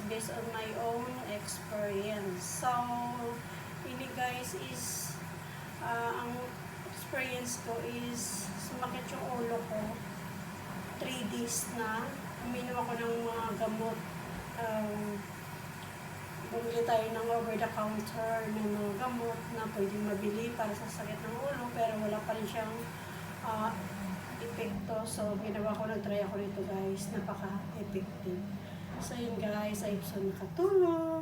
based on my own experience. So, ini guys is, ang experience ko is, sumakit yung ulo ko. 3 days na. Uminom ako ng mga gamot. Bumili tayo ng over-the-counter ng mga gamot na pwedeng mabili para sa sakit ng ulo, pero wala pa rin siyang epekto. So, ginawa ko, nag-try ako nito guys. Napaka-effective. So, yun guys, I hope so nakatulong.